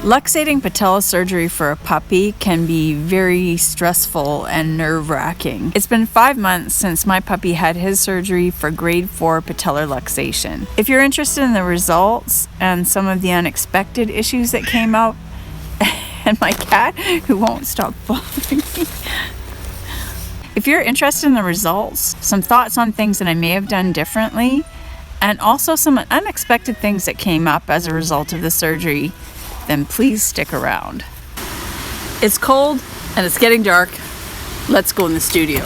Luxating patella surgery for a puppy can be very stressful and nerve-wracking. It's been 5 months since my puppy had his surgery for grade 4 patellar luxation. If you're interested in the results and some of the unexpected issues that came out, and my cat who won't stop bothering me. If you're interested in the results, some thoughts on things that I may have done differently, and also some unexpected things that came up as a result of the surgery, then please stick around. It's cold and it's getting dark. Let's go in the studio.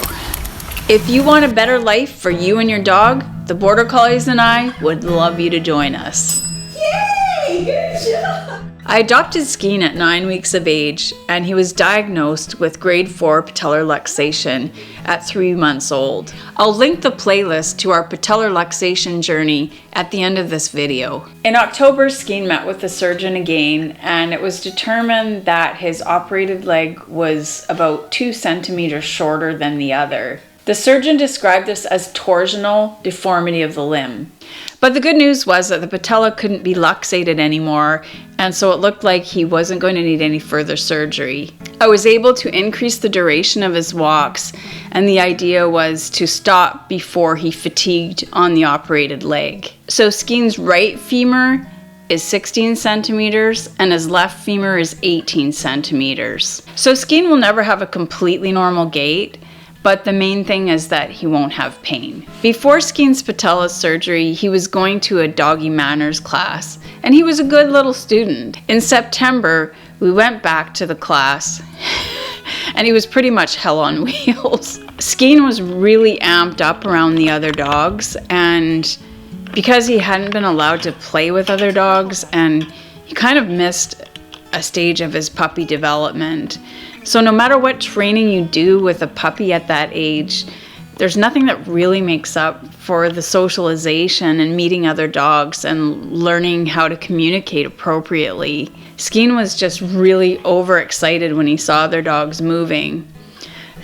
If you want a better life for you and your dog, the Border Collies and I would love you to join us. Yay! Good job! I adopted Skeen at 9 weeks of age, and he was diagnosed with grade 4 patellar luxation at 3 months old. I'll link the playlist to our patellar luxation journey at the end of this video. In October, Skeen met with the surgeon again, and it was determined that his operated leg was about 2 centimeters shorter than the other. The surgeon described this as torsional deformity of the limb. But the good news was that the patella couldn't be luxated anymore, and so it looked like he wasn't going to need any further surgery. I was able to increase the duration of his walks, and the idea was to stop before he fatigued on the operated leg. So Skeen's right femur is 16 centimeters and his left femur is 18 centimeters. So Skeen will never have a completely normal gait, but the main thing is that he won't have pain. Before Skeen's patella surgery, he was going to a doggy manners class, and he was a good little student. In September, we went back to the class, and he was pretty much hell on wheels. Skeen was really amped up around the other dogs, and because he hadn't been allowed to play with other dogs, and he kind of missed a stage of his puppy development. So no matter what training you do with a puppy at that age, there's nothing that really makes up for the socialization and meeting other dogs and learning how to communicate appropriately. Skeen was just really overexcited when he saw other dogs moving.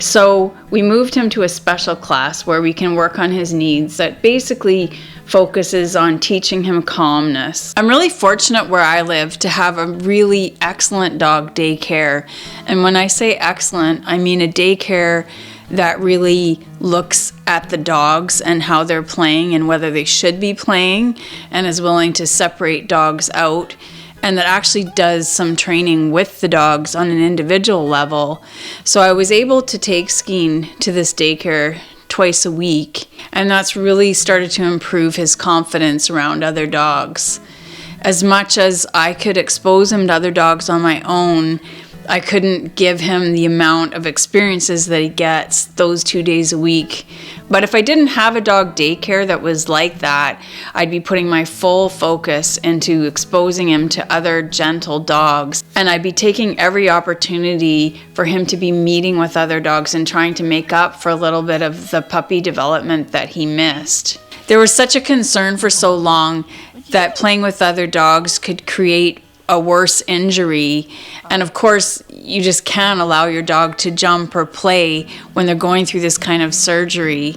So we moved him to a special class where we can work on his needs that basically focuses on teaching him calmness. I'm really fortunate where I live to have a really excellent dog daycare. And when I say excellent, I mean a daycare that really looks at the dogs and how they're playing and whether they should be playing, and is willing to separate dogs out, and that actually does some training with the dogs on an individual level. So I was able to take Skeen to this daycare twice a week, and that's really started to improve his confidence around other dogs. As much as I could expose him to other dogs on my own, I couldn't give him the amount of experiences that he gets those 2 days a week. But if I didn't have a dog daycare that was like that, I'd be putting my full focus into exposing him to other gentle dogs. And I'd be taking every opportunity for him to be meeting with other dogs and trying to make up for a little bit of the puppy development that he missed. There was such a concern for so long that playing with other dogs could create a worse injury, and of course you just can't allow your dog to jump or play when they're going through this kind of surgery.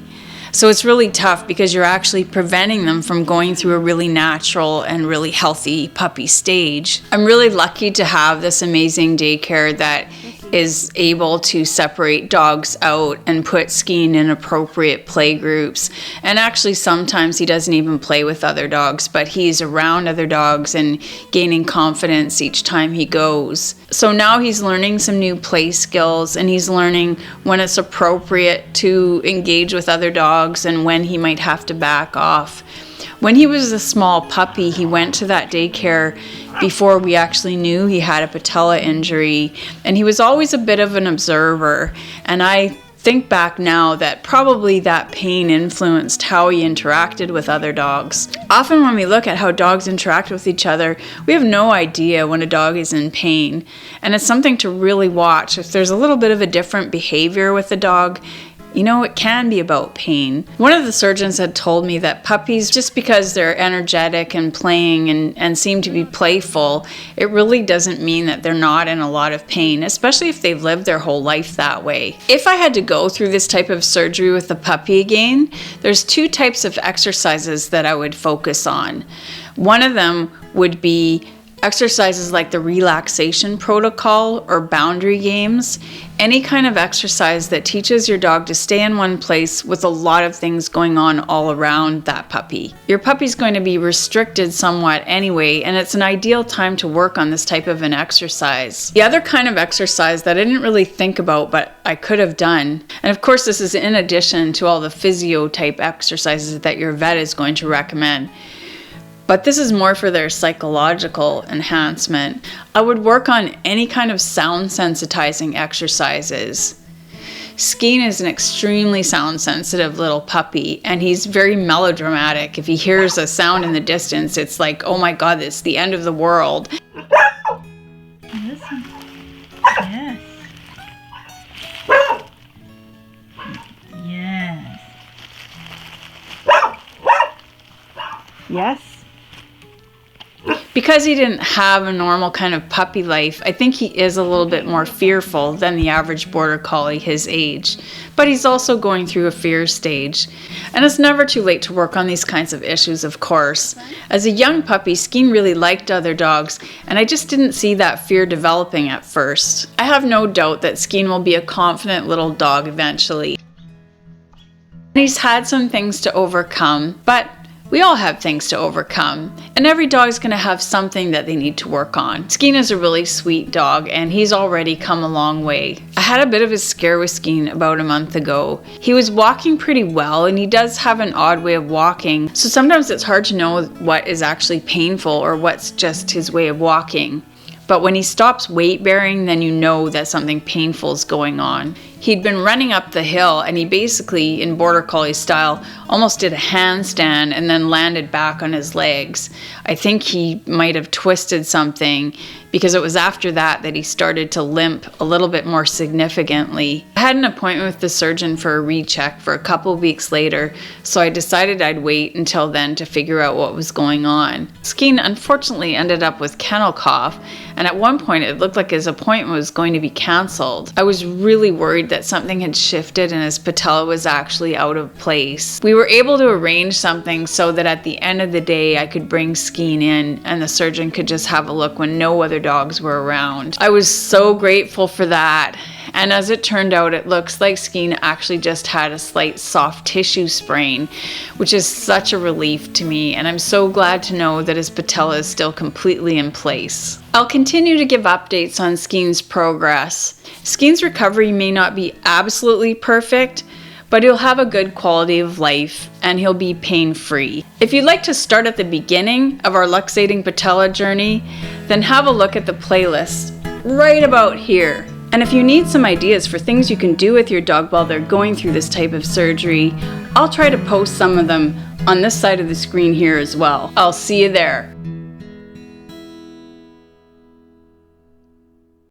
So it's really tough because you're actually preventing them from going through a really natural and really healthy puppy stage. I'm really lucky to have this amazing daycare that is able to separate dogs out and put Skeen in appropriate play groups. And actually sometimes he doesn't even play with other dogs, but he's around other dogs and gaining confidence each time he goes. So now he's learning some new play skills, and he's learning when it's appropriate to engage with other dogs and when he might have to back off. When he was a small puppy, he went to that daycare before we actually knew he had a patella injury, and he was always a bit of an observer. And I think back now that probably that pain influenced how he interacted with other dogs. Often when we look at how dogs interact with each other, we have no idea when a dog is in pain, and it's something to really watch. If there's a little bit of a different behavior with the dog, you know, it can be about pain. One of the surgeons had told me that puppies, just because they're energetic and playing and seem to be playful, it really doesn't mean that they're not in a lot of pain, especially if they've lived their whole life that way. If I had to go through this type of surgery with the puppy again, there's 2 types of exercises that I would focus on. One of them would be Exercises like the relaxation protocol or boundary games, any kind of exercise that teaches your dog to stay in one place with a lot of things going on all around that puppy. Your puppy's going to be restricted somewhat anyway, and it's an ideal time to work on this type of an exercise. The other kind of exercise that I didn't really think about but I could have done, and of course this is in addition to all the physio type exercises that your vet is going to recommend, but this is more for their psychological enhancement. I would work on any kind of sound sensitizing exercises. Skeen is an extremely sound sensitive little puppy, and he's very melodramatic. If he hears a sound in the distance, it's like, oh my God, it's the end of the world. Listen. Yes. Yes. Yes. Because he didn't have a normal kind of puppy life, I think he is a little bit more fearful than the average border collie his age. But he's also going through a fear stage. And it's never too late to work on these kinds of issues, of course. As a young puppy, Skeen really liked other dogs, and I just didn't see that fear developing at first. I have no doubt that Skeen will be a confident little dog eventually. He's had some things to overcome, but we all have things to overcome, and every dog's going to have something that they need to work on. Skeen is a really sweet dog, and he's already come a long way. I had a bit of a scare with Skeen about a month ago. He was walking pretty well, and he does have an odd way of walking, so sometimes it's hard to know what is actually painful or what's just his way of walking. But when he stops weight bearing, then you know that something painful is going on. He'd been running up the hill, and he basically, in border collie style, almost did a handstand and then landed back on his legs. I think he might have twisted something, because it was after that that he started to limp a little bit more significantly. I had an appointment with the surgeon for a recheck for a couple of weeks later, so I decided I'd wait until then to figure out what was going on. Skeen unfortunately ended up with kennel cough, and at one point it looked like his appointment was going to be cancelled. I was really worried that something had shifted and his patella was actually out of place. We were able to arrange something so that at the end of the day I could bring Skeen in and the surgeon could just have a look when no other dogs were around. I was so grateful for that. And as it turned out, it looks like Skeen actually just had a slight soft tissue sprain, which is such a relief to me, and I'm so glad to know that his patella is still completely in place. I'll continue to give updates on Skeen's progress. Skeen's recovery may not be absolutely perfect, but he'll have a good quality of life and he'll be pain-free. If you'd like to start at the beginning of our Luxating Patella journey, then have a look at the playlist right about here. And if you need some ideas for things you can do with your dog while they're going through this type of surgery, I'll try to post some of them on this side of the screen here as well. I'll see you there.